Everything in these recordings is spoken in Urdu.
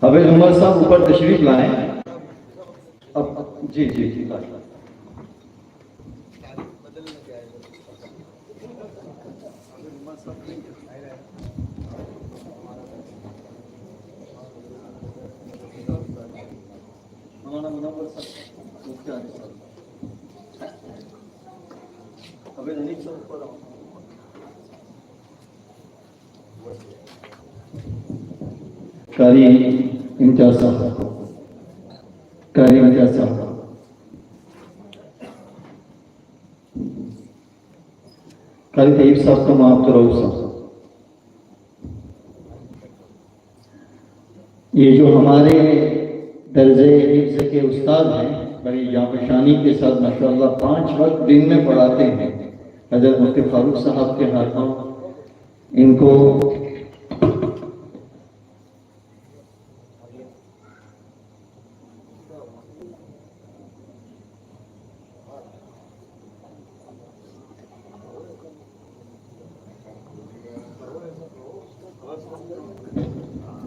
حافظ عمر صاحب اوپر تشریف لائیں. جی جی جی قاری امتیاز صاحب، قاری امتیاز صاحب، قاری طیب صاحب کا معاف تو رہو صاحب. یہ جو ہمارے درجے حفظ کے استاد ہیں بڑی جانفشانی کے ساتھ ماشاءاللہ 5 وقت دن میں پڑھاتے ہیں. حضرت مفتی فاروق صاحب کے ہاتھوں ان کو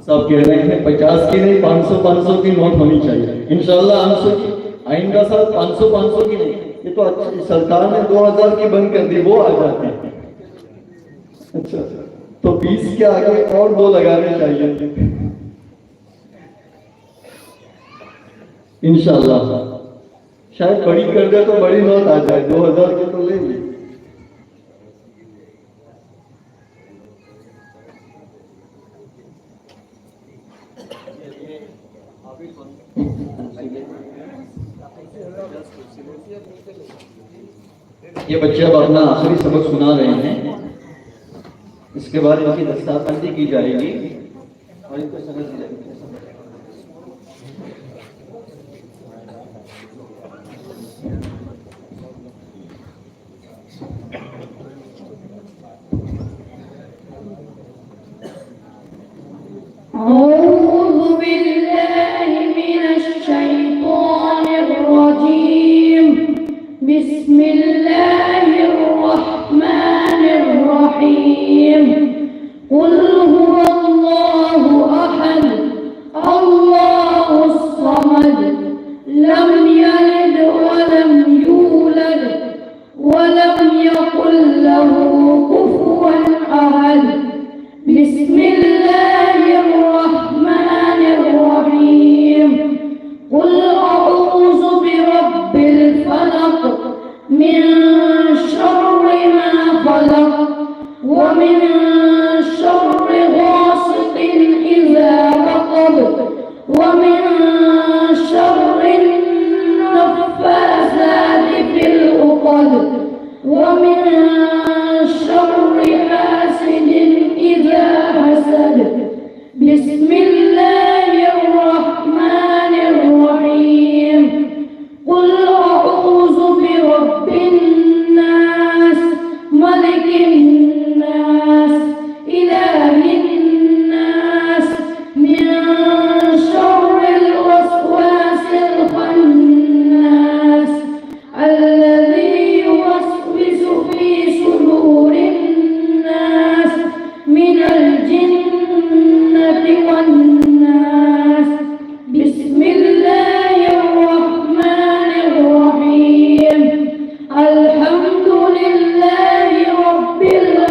سب کہہ رہے ہیں 50 کی نہیں 500 کی نوٹ ہونی چاہیے انشاءاللہ. آئندہ سال 500 کی نہیں. یہ تو اچھی سرکار نے 2000 کی بند کر دی، وہ آ جاتے ہیں. اچھا تو 20 کے آگے اور 2 لگانے چاہیے انشاءاللہ. شاید بڑی کر دے تو بڑی نوٹ آ جائے، 2000 کی تو لے لی. یہ بچے اب اپنا آخری سبق سنا رہے ہیں، اس کے بعد ان کی دستاویزی کی جائے گی اور ان کو سمجھ دی جائے گی. أعوذ بالله من الشيطان الرجيم. بسم الله الرحمن الرحيم. قل هو الله أحد الله الصمد لم يلد ولم يولد ولم يكن له كفوا أحد. بسم الله الرحمن الرحيم. قل أعوذ برب الفلق من شر ما خلق ومن شر غاسق إذا وقب ومن شر النفاثات في العقد ومن شر حاسد إذا حسد. بسم الله الرحمن الرحيم. قل أعوذ برب الناس ملك الناس إله الناس من شر الوسواس الخناس الذي يوسوس في صدور الناس من الجنة والناس. بسم الله الرحمن الرحيم. الحمد لله رب العالمين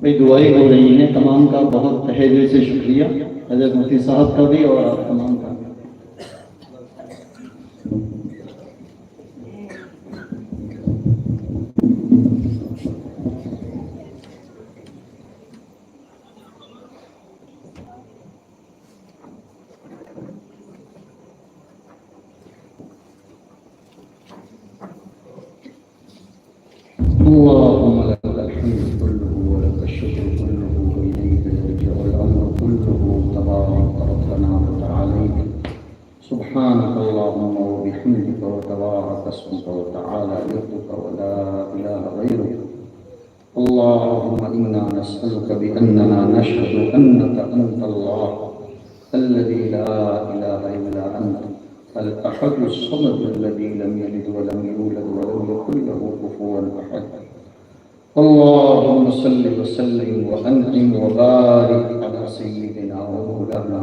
بھائی دعائیں ہو رہی ہیں، تمام کا بہت تہہ دل سے شکریہ، حضرت مفتی صاحب کا بھی اور آپ تمام کا بھی۔ اللهم لك الحمد كله ولك الشكر كله وإليك يرجع الأمر كله تبارك ربنا وتعاليك سبحانك اللهم وبحمدك وتبارك اسمك وتعالى جدك ولا إله غيرك اللهم إنا نسألك بأننا نشهد أنك أنت الله الذي لا إله إلا أنت الأحد الصمد الذي لم يلد ولم يولد ولم يكن له كفوا أحد اللهم صل وسلم وأنعم وبارك على سيدنا ومولانا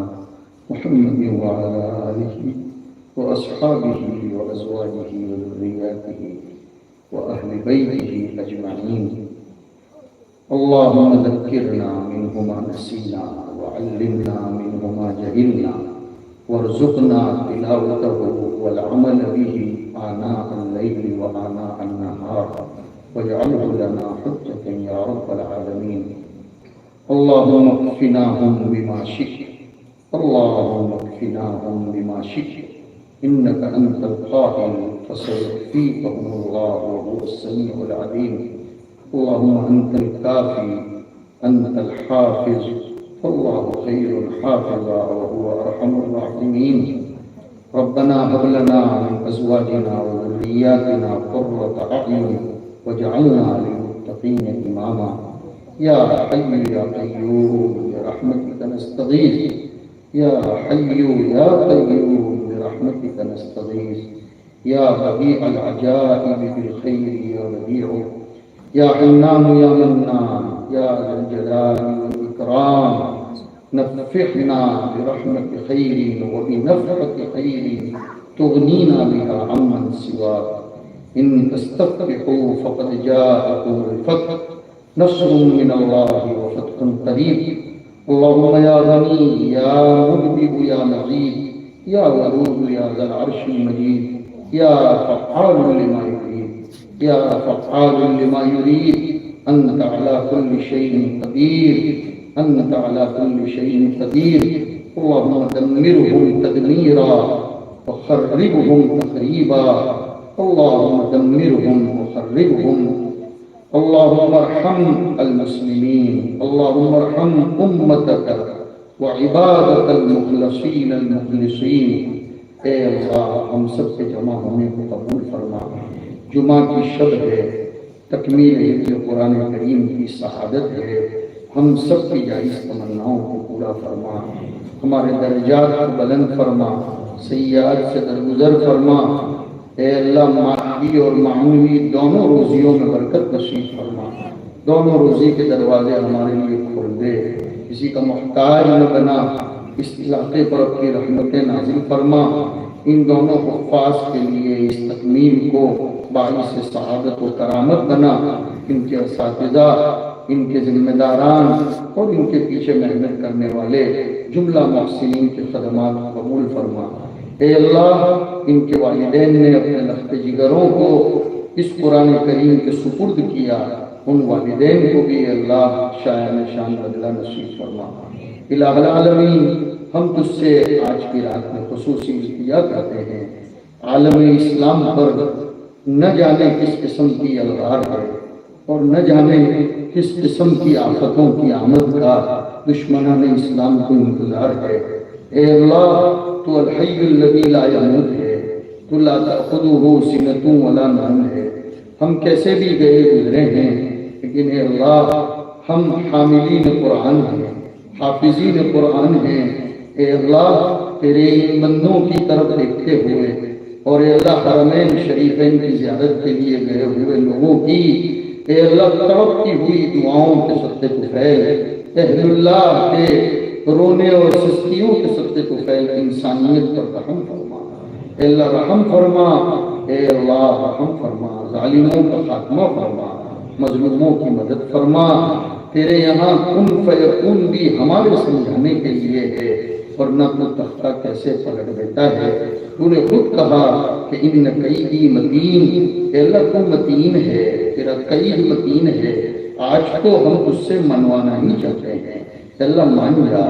محمد وعلى آله وأصحابه وأزواجه وذرياته وأهل بيته أجمعين اللهم ذكرنا منه ما نسينا وعلمنا منه ما جهلنا وارزقنا تلاوته والعمل به آناء الليل وآناء النهار واجعله لنا حجة يا رب العالمين اللهم اكفناهم بما شئت اللهم اكفناهم بما شئت إنك أنت القائل فسيكفيكهم الله وهو السميع العليم اللهم أنت الكافي أنت الحافظ فالله خير حافظا وهو أرحم الراحمين ربنا هب لنا من أزواجنا وذرياتنا قرة أعين واجعلنا للمتقين إماما يا حي يا قيوم برحمتك نستغيث يا حي يا قيوم برحمتك نستغيث يا بديع العجائب بالخير يا بديع يا حنان يا منان يا ذا الجلال والإكرام نفحنا برحمة خير وبنفحة خير تغنينا بها عمن سواك إن تستفتحوا فقد جاءكم الفتح نصر من الله وفتح قريب اللهم يا غني يا مبدئ يا مجيد يا ودود يا ذا العرش المجيد يا فعال لما يريد يا فعال لما يريد أنت على كل شيء قدير أنت على كل شيء قدير اللهم دمرهم تدميرا وخربهم تخريبا اللهم دمرهم وخربهم اللهم ارحم المسلمين اللهم ارحم أمتك وعبادك المخلصين المخلصين اے اللہ ہم سب کے جمع ہونے کو قبول فرما جمعہ کی شب ہے تکمیل حفظ قرآن کریم کی سعادت ہے ہم سب کی جائز تمناؤں کو پورا فرما ہمارے درجات کو بلند فرما، سیئات سے درگزر فرما۔ اے اللہ مادی اور معنوی دونوں روزیوں میں برکت نصیب فرما، دونوں روزی کے دروازے ہمارے لیے کھول دے، کسی کا محتاج نہ بنا، اس علاقے پر اپنی رحمتیں نازل فرما۔ ان دونوں حفاظ کے لیے اس تکمیل کو باعث سعادت و کرامت بنا، ان کے اساتذہ، ان کے ذمہ داران اور ان کے پیچھے محنت کرنے والے جملہ محسنین کے خدمات قبول فرما۔ اے اللہ ان کے والدین نے اپنے لخت جگروں کو اس قرآن کریم کے سپرد کیا، ان والدین کو بھی اللہ شایان شان بدلہ نصیب فرما۔ الہ العالمین، ہم تجھ سے آج کی رات میں خصوصی التجا کرتے ہیں، عالم اسلام پر نہ جانے کس قسم کی الغار ہے اور نہ جانے کس قسم کی آفتوں کی آمد کا دشمنان اسلام کو انتظار ہے۔ اے اللہ تو الحی الذی لا یموت ہے، تو لا تأخذہ سنۃ ولا نوم ہے۔ ہم کیسے بھی گئے گزرے ہیں، لیکن اے اللہ ہم حاملین قرآن ہیں، حافظین قرآن ہیں۔ اے اللہ تیرے ان بندوں کی طرف دیکھتے ہوئے اور اے اللہ حرمین شریفین کی زیارت کے لیے گئے ہوئے لوگوں کی اے اللہ تڑپتی ہوئی دعاؤں کے صدقے طفیل، اہل اللہ کے رونے اور سستیوں کے صدقے طفیل انسانیت پر رحم فرما۔ اے اللہ رحم فرما، اے اللہ رحم فرما، ظالموں کا خاتمہ فرما، مظلوموں کی مدد فرما۔ تیرے یہاں کن فیکون بھی ہمارے سمجھانے کے لیے ہے، ورنہ تو تختہ کیسے پلٹ بیٹا ہے۔ تو نے خود کہا کہ ان قیدی متین، اے اللہ تو متین ہے، تیرا قید متین ہے۔ آج تو ہم اس سے منوانا ہی چاہتے ہیں، اے اللہ مان جا،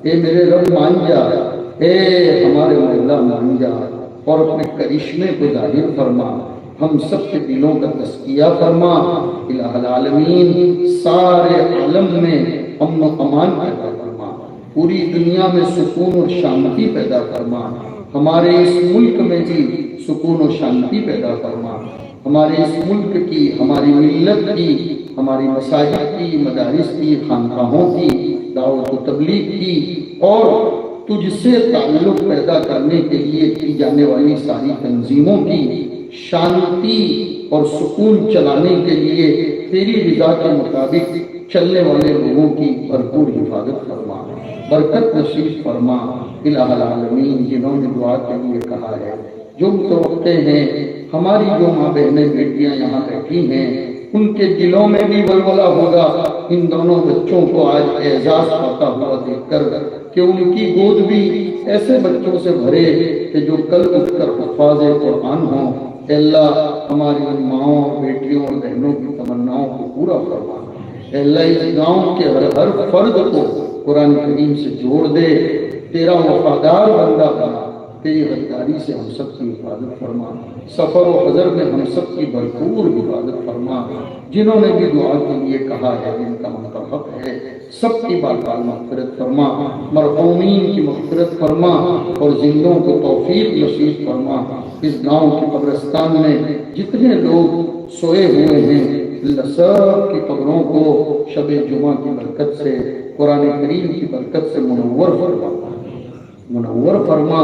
اے میرے رب مان جا، اے ہمارے مولا مان جا اور اپنے کرشمے کو ظاہر فرما، ہم سب کے دلوں کا تزکیہ فرما۔ الہ العالمین، سارے عالم میں امن و امان پیدا فرما، پوری دنیا میں سکون اور شانتی پیدا فرما، ہمارے اس ملک میں بھی سکون و شانتی پیدا فرما، ہمارے اس ملک کی، ہماری ملت کی، ہماری مساجد کی، مدارس کی، خانقاہوں کی، دعوت و تبلیغ کی اور تجھ سے تعلق پیدا کرنے کے لیے کی جانے والی ساری تنظیموں کی شانتی اور سکون چلانے کے لیے تیری رضا کے مطابق چلنے والے لوگوں کی بھرپور حفاظت فرما، برکت نصیب فرما۔ الہ العالمین، جنہوں نے دعا کے لیے کہا ہے، جو متوقع ہیں، ہماری جو ماں بہنیں بیٹیاں یہاں بیٹھی ہیں، ان کے دلوں میں بھی ولولہ ہوگا ان دونوں بچوں کو آج اعزاز پاتا ہوا دیکھ کر کہ ان کی گود بھی ایسے بچوں سے بھرے کہ جو کل اٹھ کر حفاظ قرآن ہوں۔ اے اللہ ہماری ان ماؤں، بیٹیوں اور بہنوں کی تمناؤں کو پورا فرما۔ اے اللہ اس گاؤں کے ہر فرد کو قرآن کریم سے جوڑ دے، تیرا وفادار بندہ بنا، تیری غداری سے ہم سب کی حفاظت فرما، سفر و حضر میں ہم سب کی بھرپور حفاظت فرما۔ جنہوں نے بھی دعا کے لیے کہا ہے، جن کا متحق ہے، سب کی بال بال مغفرت فرما، مرحومین کی مغفرت فرما اور زندوں کو توفیق نصیب فرما۔ اس گاؤں کے قبرستان میں جتنے لوگ سوئے ہوئے ہیں، اللہ سب کی قبروں کو شب جمعہ کی برکت سے، قرآن کریم کی برکت سے منور فرما۔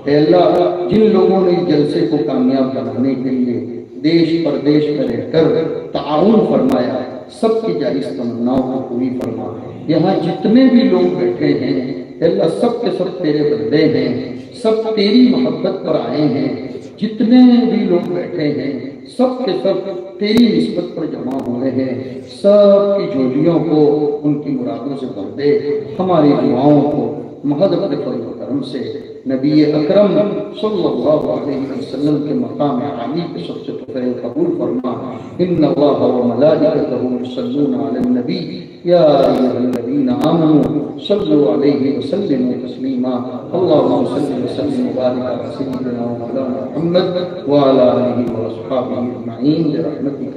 اے اللہ جن لوگوں نے اس جلسے کو کامیاب بنانے کے لیے دیش پردیش میں رہ کر تعاون فرمایا، سب کی جائز تمناؤں کو پوری فرما۔ یہاں جتنے بھی لوگ بیٹھے ہیں، اے اللہ سب کے سب تیرے بندے ہیں، سب تیری محبت پر آئے ہیں۔ جتنے بھی لوگ بیٹھے ہیں، سب کے سب تیری نسبت پر جمع ہوئے ہیں، سب کی جھولیوں کو ان کی مرادوں سے بھر دے۔ ہماری دعاؤں کو محض اپنے فضل و کرم سے نبی اکرم صلی اللہ علیہ وسلم کے مقام عالی کے سب سے طفیل قبول فرما۔ ان اللہ و ملائکتہ یصلون علی النبی یا ایھا الذین آمنوا صلوا علیہ وسلموا تسلیما۔ اللہم صل وسلم وبارک علی سیدنا و مولانا محمد وعلی آلہ واصحابہ اجمعین برحمتک